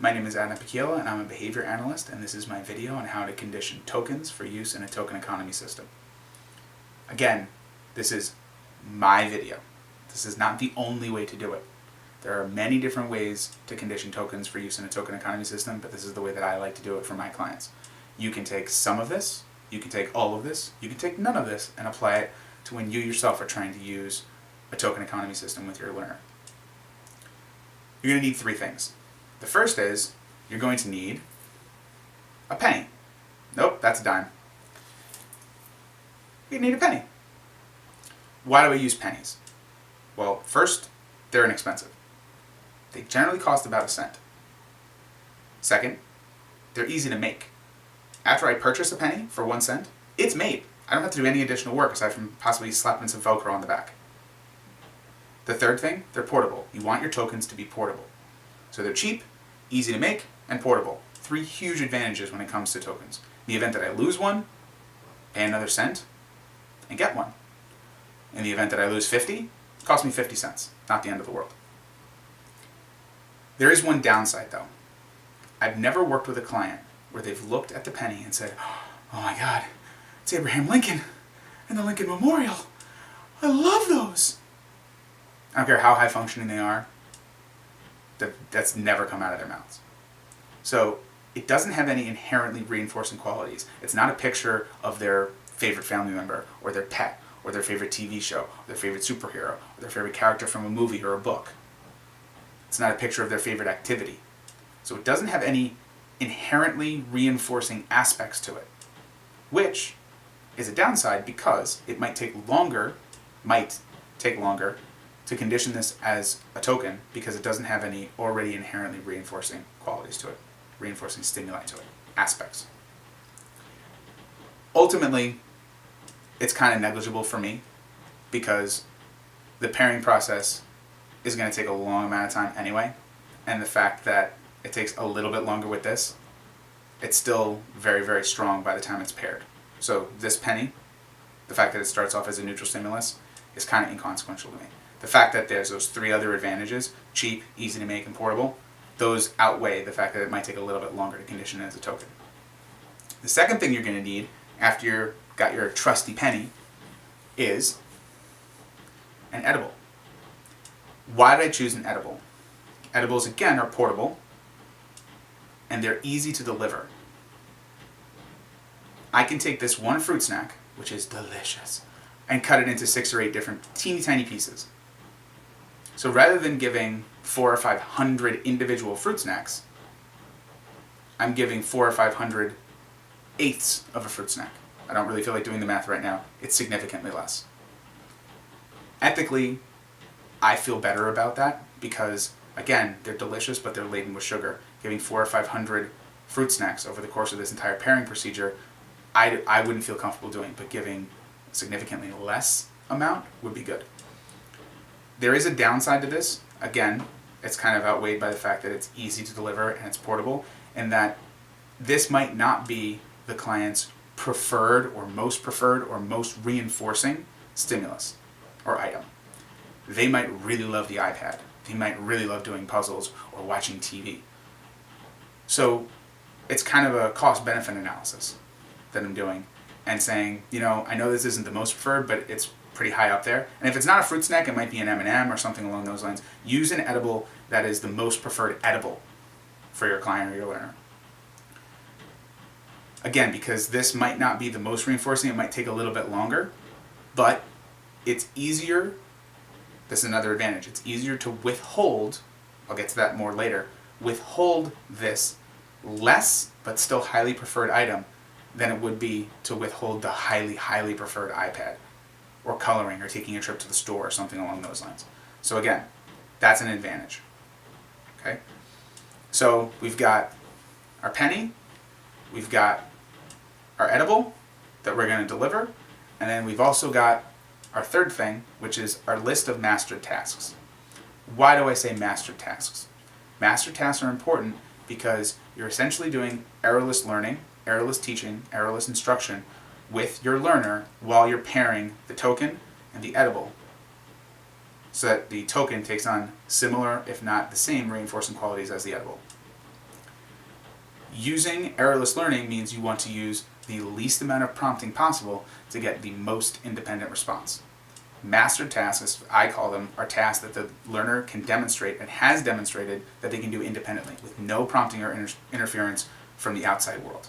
My name is Adam Picchiello and I'm a behavior analyst, and this is my video on how to condition tokens for use in a token economy system. Again, this is my video. This is not the only way to do it. There are many different ways to condition tokens for use in a token economy system, but this is the way that I like to do it for my clients. You can take some of this, you can take all of this, you can take none of this and apply it to when you yourself are trying to use a token economy system with your learner. You're going to need three things. The first is, you're going to need a penny. Nope, that's a dime. You need a penny. Why do I use pennies? Well, first, they're inexpensive. They generally cost about a cent. Second, they're easy to make. After I purchase a penny for 1 cent, it's made. I don't have to do any additional work aside from possibly slapping some Velcro on the back. The third thing, they're portable. You want your tokens to be portable. So they're cheap, easy to make, and portable. Three huge advantages when it comes to tokens. In the event that I lose one, pay another cent, and get one. In the event that I lose 50, it costs me 50 cents. Not the end of the world. There is one downside though. I've never worked with a client where they've looked at the penny and said, "Oh my God, it's Abraham Lincoln and the Lincoln Memorial. I love those." I don't care how high functioning they are. That's never come out of their mouths. So it doesn't have any inherently reinforcing qualities. It's not a picture of their favorite family member or their pet or their favorite TV show, or their favorite superhero, or their favorite character from a movie or a book. It's not a picture of their favorite activity. So it doesn't have any inherently reinforcing aspects to it, which is a downside because it might take longer to condition this as a token because it doesn't have any already inherently reinforcing qualities to it, reinforcing stimuli to it, aspects. Ultimately, it's kind of negligible for me because the pairing process is going to take a long amount of time anyway, and the fact that it takes a little bit longer with this, it's still very, very strong by the time it's paired. So this penny, the fact that it starts off as a neutral stimulus, is kind of inconsequential to me. The fact that there's those three other advantages, cheap, easy to make, and portable, those outweigh the fact that it might take a little bit longer to condition it as a token. The second thing you're going to need after you've got your trusty penny is an edible. Why did I choose an edible? Edibles, again, are portable, and they're easy to deliver. I can take this one fruit snack, which is delicious, and cut it into 6 or 8 different teeny tiny pieces. So rather than giving 400 or 500 individual fruit snacks, I'm giving 400 or 500 eighths of a fruit snack. I don't really feel like doing the math right now. It's significantly less. Ethically, I feel better about that because, again, they're delicious, but they're laden with sugar. Giving 400 or 500 fruit snacks over the course of this entire pairing procedure, I wouldn't feel comfortable doing, but giving significantly less amount would be good. There is a downside to this. Again, it's kind of outweighed by the fact that it's easy to deliver and it's portable, and that this might not be the client's preferred or most reinforcing stimulus or item. They might really love the iPad. They might really love doing puzzles or watching TV. So it's kind of a cost-benefit analysis that I'm doing and saying, I know this isn't the most preferred, but it's pretty high up there. And if it's not a fruit snack, it might be an M&M or something along those lines. Use an edible that is the most preferred edible for your client or your learner. Again, because this might not be the most reinforcing, it might take a little bit longer, but it's easier. This is another advantage. It's easier to withhold, I'll get to that more later, withhold this less but still highly preferred item than it would be to withhold the highly, highly preferred iPad or coloring or taking a trip to the store or something along those lines. So again, that's an advantage. Okay? So we've got our penny, we've got our edible that we're going to deliver, and then we've also got our third thing, which is our list of mastered tasks. Why do I say mastered tasks? Mastered tasks are important because you're essentially doing errorless learning, errorless teaching, errorless instruction with your learner while you're pairing the token and the edible so that the token takes on similar, if not the same, reinforcing qualities as the edible. Using errorless learning means you want to use the least amount of prompting possible to get the most independent response. Mastered tasks, as I call them, are tasks that the learner can demonstrate and has demonstrated that they can do independently with no prompting or interference from the outside world.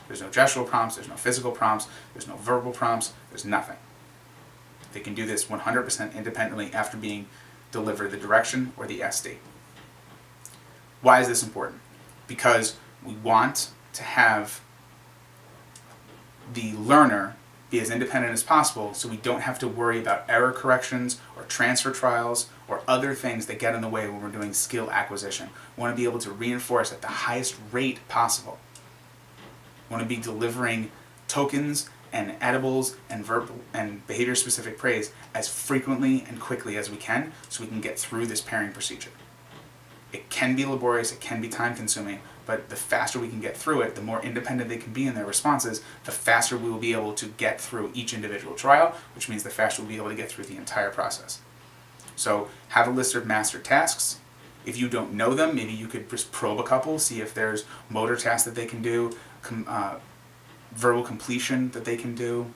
There's no gestural prompts, there's no physical prompts, there's no verbal prompts, there's nothing. They can do this 100% independently after being delivered the direction or the SD. Why is this important? Because we want to have the learner be as independent as possible so we don't have to worry about error corrections or transfer trials or other things that get in the way when we're doing skill acquisition. We want to be able to reinforce at the highest rate possible. We want to be delivering tokens and edibles and verbal and behavior-specific praise as frequently and quickly as we can so we can get through this pairing procedure. It can be laborious, it can be time-consuming, but the faster we can get through it, the more independent they can be in their responses, the faster we will be able to get through each individual trial, which means the faster we'll be able to get through the entire process. So have a list of mastered tasks. If you don't know them, maybe you could just probe a couple, see if there's motor tasks that they can do, verbal completion that they can do,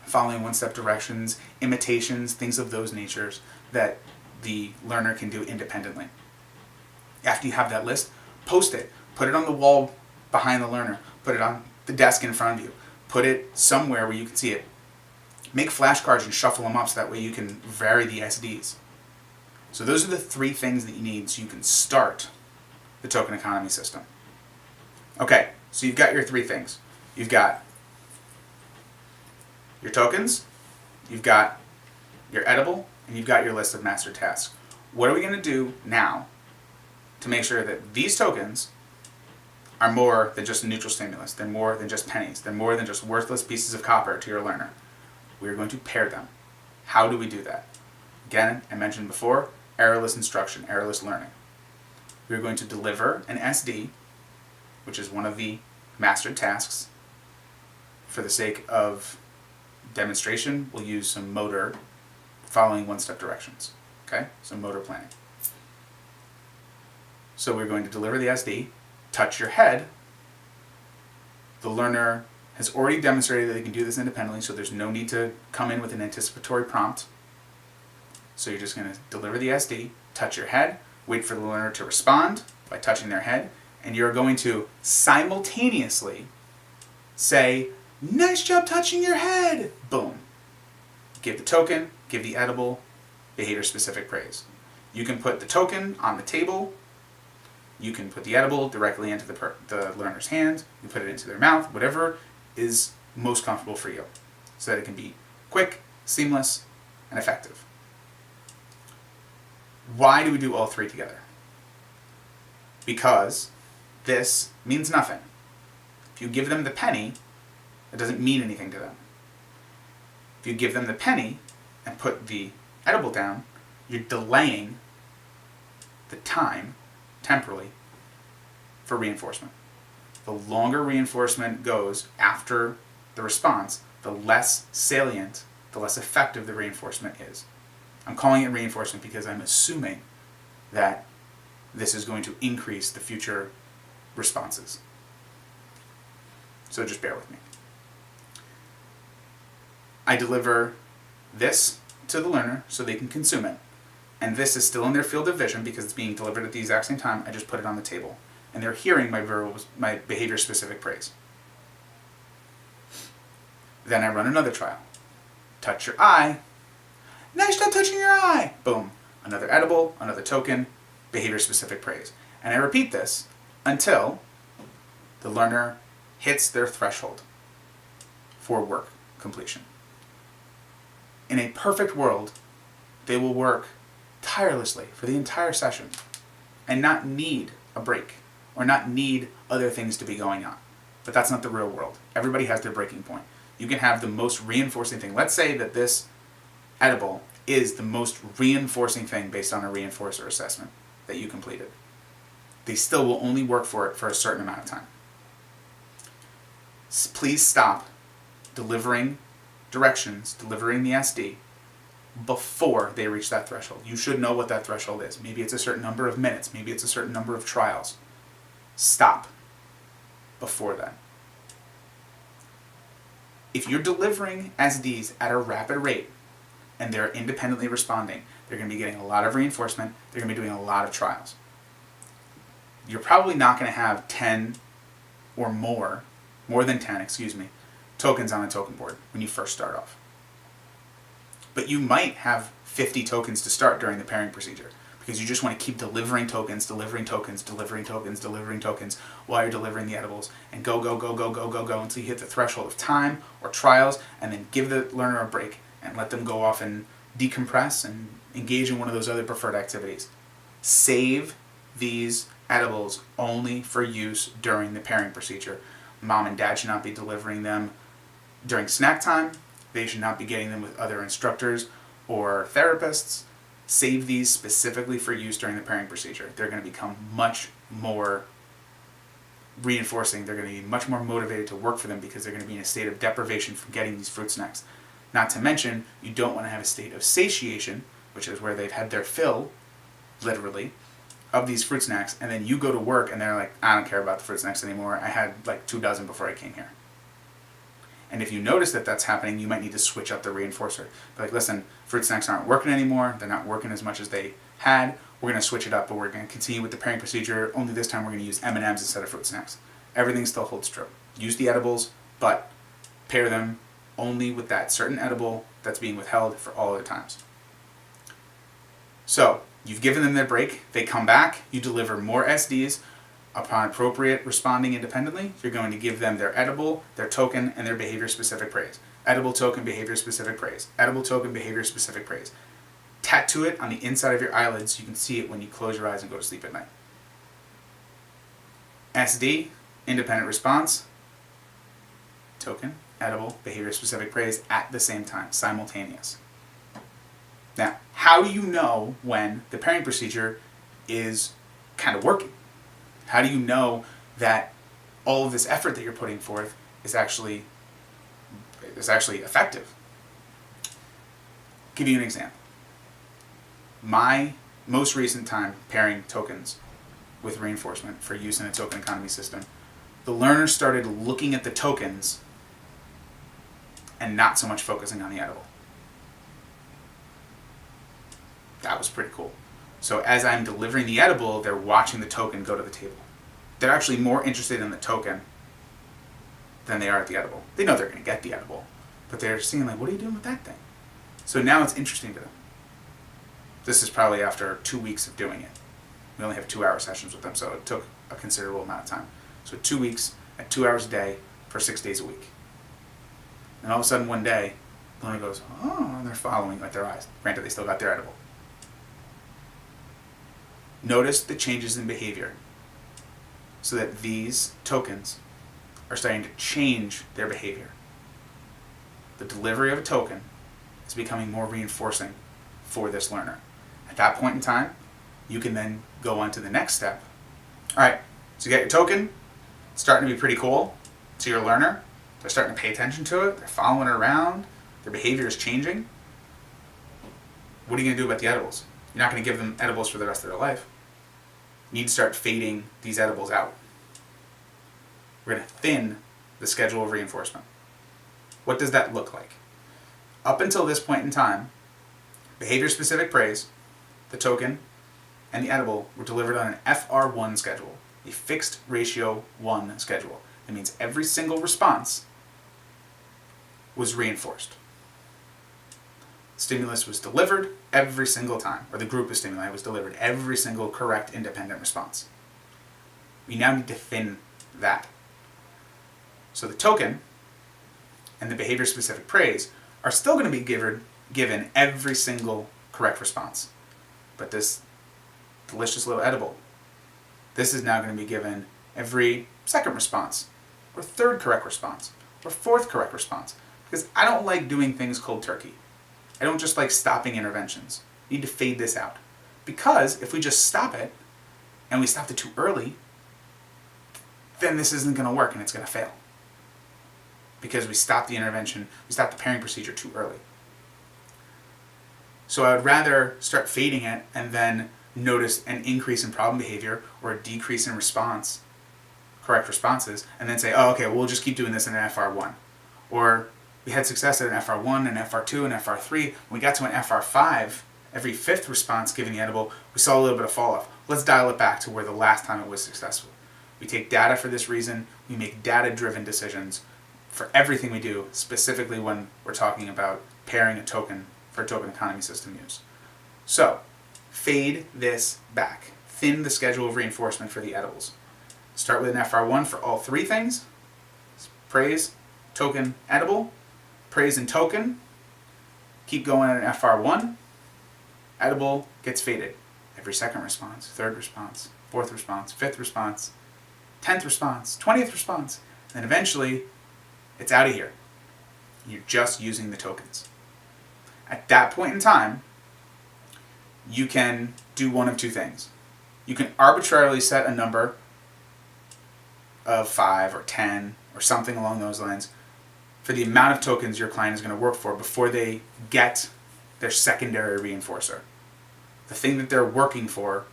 following one-step directions, imitations, things of those natures that the learner can do independently. After you have that list, post it. Put it on the wall behind the learner. Put it on the desk in front of you. Put it somewhere where you can see it. Make flashcards and shuffle them up so that way you can vary the SDs. So those are the 3 things that you need so you can start the token economy system. Okay, so you've got your 3 things. You've got your tokens, you've got your edible, and you've got your list of master tasks. What are we going to do now to make sure that these tokens are more than just a neutral stimulus? They're more than just pennies. They're more than just worthless pieces of copper to your learner. We're going to pair them. How do we do that? Again, I mentioned before, errorless instruction, errorless learning. We're going to deliver an SD, which is one of the mastered tasks. For the sake of demonstration, we'll use some motor following one-step directions. Okay? So motor planning. So we're going to deliver the SD, touch your head. The learner has already demonstrated that they can do this independently, so there's no need to come in with an anticipatory prompt. So you're just going to deliver the SD, touch your head, wait for the learner to respond by touching their head, and you're going to simultaneously say, "Nice job touching your head!" Boom. Give the token, give the edible, behavior-specific praise. You can put the token on the table. You can put the edible directly into the learner's hand. You put it into their mouth, whatever is most comfortable for you, so that it can be quick, seamless, and effective. Why do we do all 3 together? Because this means nothing. If you give them the penny, it doesn't mean anything to them. If you give them the penny and put the edible down, you're delaying the time temporally for reinforcement. The longer reinforcement goes after the response, the less salient, the less effective the reinforcement is. I'm calling it reinforcement because I'm assuming that this is going to increase the future responses. So just bear with me. I deliver this to the learner so they can consume it. And this is still in their field of vision because it's being delivered at the exact same time. I just put it on the table. And they're hearing my behavior-specific praise. Then I run another trial. Touch your eye. Nice job touching your eye. Boom. Another edible, another token, behavior-specific praise. And I repeat this until the learner hits their threshold for work completion. In a perfect world, they will work tirelessly for the entire session and not need a break or not need other things to be going on. But that's not the real world. Everybody has their breaking point. You can have the most reinforcing thing. Let's say that this edible is the most reinforcing thing based on a reinforcer assessment that you completed. They still will only work for it for a certain amount of time. Please stop delivering directions, delivering the SD, before they reach that threshold. You should know what that threshold is. Maybe it's a certain number of minutes. Maybe it's a certain number of trials. Stop. before then. If you're delivering SDs at a rapid rate and they're independently responding, they're going to be getting a lot of reinforcement, they're going to be doing a lot of trials. You're probably not going to have 10 or more than 10, tokens on a token board when you first start off. But you might have 50 tokens to start during the pairing procedure because you just want to keep delivering tokens while you're delivering the edibles and go until you hit the threshold of time or trials, and then give the learner a break and let them go off and decompress and engage in one of those other preferred activities. Save these edibles only for use during the pairing procedure. Mom and dad should not be delivering them during snack time. They should not be getting them with other instructors or therapists. Save these specifically for use during the pairing procedure. They're going to become much more reinforcing. They're going to be much more motivated to work for them because they're going to be in a state of deprivation from getting these fruit snacks. Not to mention, you don't want to have a state of satiation, which is where they've had their fill, literally, of these fruit snacks, and then you go to work and they're like, I don't care about the fruit snacks anymore. I had like 2 dozen before I came here. And if you notice that that's happening, you might need to switch up the reinforcer. Be like, listen, fruit snacks aren't working anymore. They're not working as much as they had. We're going to switch it up, but we're going to continue with the pairing procedure. Only this time we're going to use M&Ms instead of fruit snacks. Everything still holds true. Use the edibles, but pair them only with that certain edible that's being withheld for all other times. So, you've given them their break. They come back. You deliver more SDs. Upon appropriate responding independently, you're going to give them their edible, their token, and their behavior-specific praise. Edible, token, behavior-specific praise. Edible, token, behavior-specific praise. Tattoo it on the inside of your eyelids so you can see it when you close your eyes and go to sleep at night. SD, independent response. Token, edible, behavior-specific praise at the same time, simultaneous. Now, how do you know when the pairing procedure is kind of working? How do you know that all of this effort that you're putting forth is actually effective? I'll give you an example. My most recent time pairing tokens with reinforcement for use in a token economy system, the learner started looking at the tokens and not so much focusing on the edible. That was pretty cool. So as I'm delivering the edible, they're watching the token go to the table. They're actually more interested in the token than they are at the edible. They know they're going to get the edible, but they're seeing like, what are you doing with that thing? So now it's interesting to them. This is probably after 2 weeks of doing it. We only have 2-hour sessions with them, so it took a considerable amount of time. So 2 weeks at 2 hours a day for 6 days a week. And all of a sudden one day, the learner goes, oh, and they're following with their eyes. Granted, they still got their edible. Notice the changes in behavior so that these tokens are starting to change their behavior. The delivery of a token is becoming more reinforcing for this learner. At that point in time, you can then go on to the next step. All right, so you got your token. It's starting to be pretty cool to your learner. They're starting to pay attention to it. They're following it around. Their behavior is changing. What are you going to do about the edibles? You're not going to give them edibles for the rest of their life. You need to start fading these edibles out. We're going to thin the schedule of reinforcement. What does that look like? Up until this point in time, behavior-specific praise, the token, and the edible were delivered on an FR1 schedule, a fixed ratio 1 schedule. That means every single response was reinforced. Stimulus was delivered every single time, or the group of stimuli was delivered every single correct independent response. We now need to thin that. So the token and the behavior-specific praise are still going to be given every single correct response. But this delicious little edible, this is now going to be given every second response, or third correct response, or fourth correct response. Because I don't like doing things cold turkey. I don't just like stopping interventions. You need to fade this out. Because if we just stop it, and we stopped it too early, then this isn't going to work and it's going to fail. Because we stopped the intervention, we stopped the pairing procedure too early. So I would rather start fading it and then notice an increase in problem behavior or a decrease in response correct responses, and then say, oh, okay, we'll just keep doing this in an FR1. Or we had success at an FR1, an FR2, an FR3. When we got to an FR5, every fifth response given the edible, we saw a little bit of fall off. Let's dial it back to where the last time it was successful. We take data for this reason. We make data-driven decisions for everything we do, specifically when we're talking about pairing a token for token economy system use. So, fade this back. Thin the schedule of reinforcement for the edibles. Start with an FR1 for all three things. Praise, token, edible. Praise and token. Keep going at an FR1. Edible gets faded. Every second response, third response, fourth response, fifth response, 10th response, 20th response. And then eventually, it's out of here. You're just using the tokens. At that point in time, you can do one of two things. You can arbitrarily set a number of 5 or 10 or something along those lines for the amount of tokens your client is going to work for before they get their secondary reinforcer. The thing that they're working for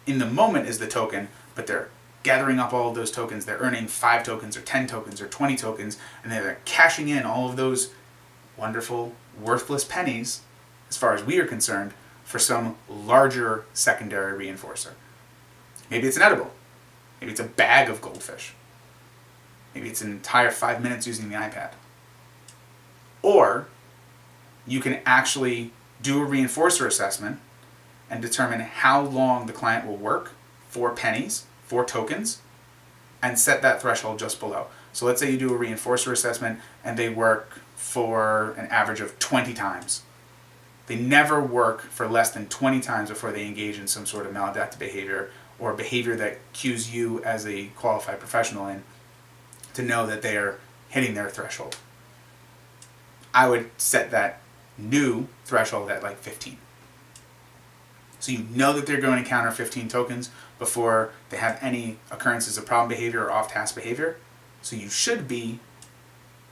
in the moment is the token, but they're gathering up all of those tokens. They're earning 5 tokens or 10 tokens or 20 tokens, and they're cashing in all of those wonderful, worthless pennies, as far as we are concerned, for some larger secondary reinforcer. Maybe it's an edible. Maybe it's a bag of goldfish. Maybe it's an entire 5 minutes using the iPad. Or you can actually do a reinforcer assessment and determine how long the client will work for pennies, for tokens, and set that threshold just below. So let's say you do a reinforcer assessment and they work for an average of 20 times. They never work for less than 20 times before they engage in some sort of maladaptive behavior or behavior that cues you as a qualified professional in to know that they are hitting their threshold. I would set that new threshold at like 15. So you know that they're going to encounter 15 tokens before they have any occurrences of problem behavior or off-task behavior. So you should be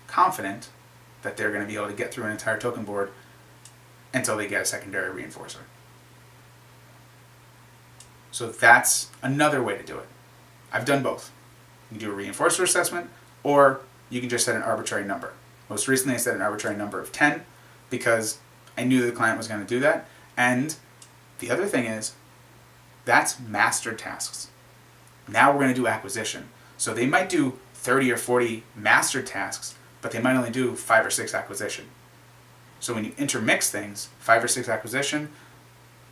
confident that they're going to be able to get through an entire token board until they get a secondary reinforcer. So that's another way to do it. I've done both. You can do a reinforcer assessment, or you can just set an arbitrary number. Most recently I set an arbitrary number of 10 because I knew the client was going to do that. And the other thing is, that's mastered tasks. Now we're going to do acquisition. So they might do 30 or 40 mastered tasks, but they might only do 5 or 6 acquisition. So when you intermix things, 5 or 6 acquisition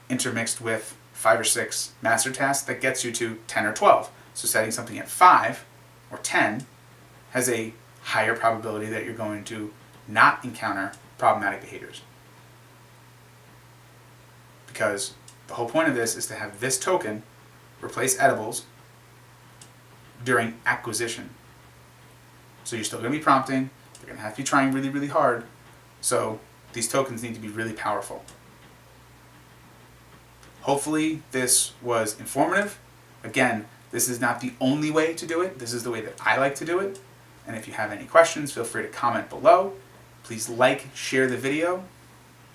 intermixed with 5 or 6 master tasks, that gets you to 10 or 12. So setting something at 5 or 10 has a higher probability that you're going to not encounter problematic behaviors. Because the whole point of this is to have this token replace edibles during acquisition. So you're still going to be prompting, you're going to have to be trying really, really hard. So these tokens need to be really powerful. Hopefully this was informative. Again, this is not the only way to do it. This is the way that I like to do it. And if you have any questions, feel free to comment below. Please like, share the video,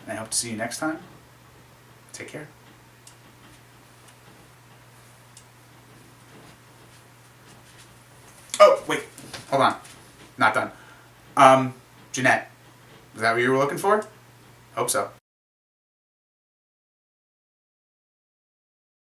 and I hope to see you next time. Take care. Oh, wait. Hold on. Not done. Jeanette. Is that what you were looking for? Hope so.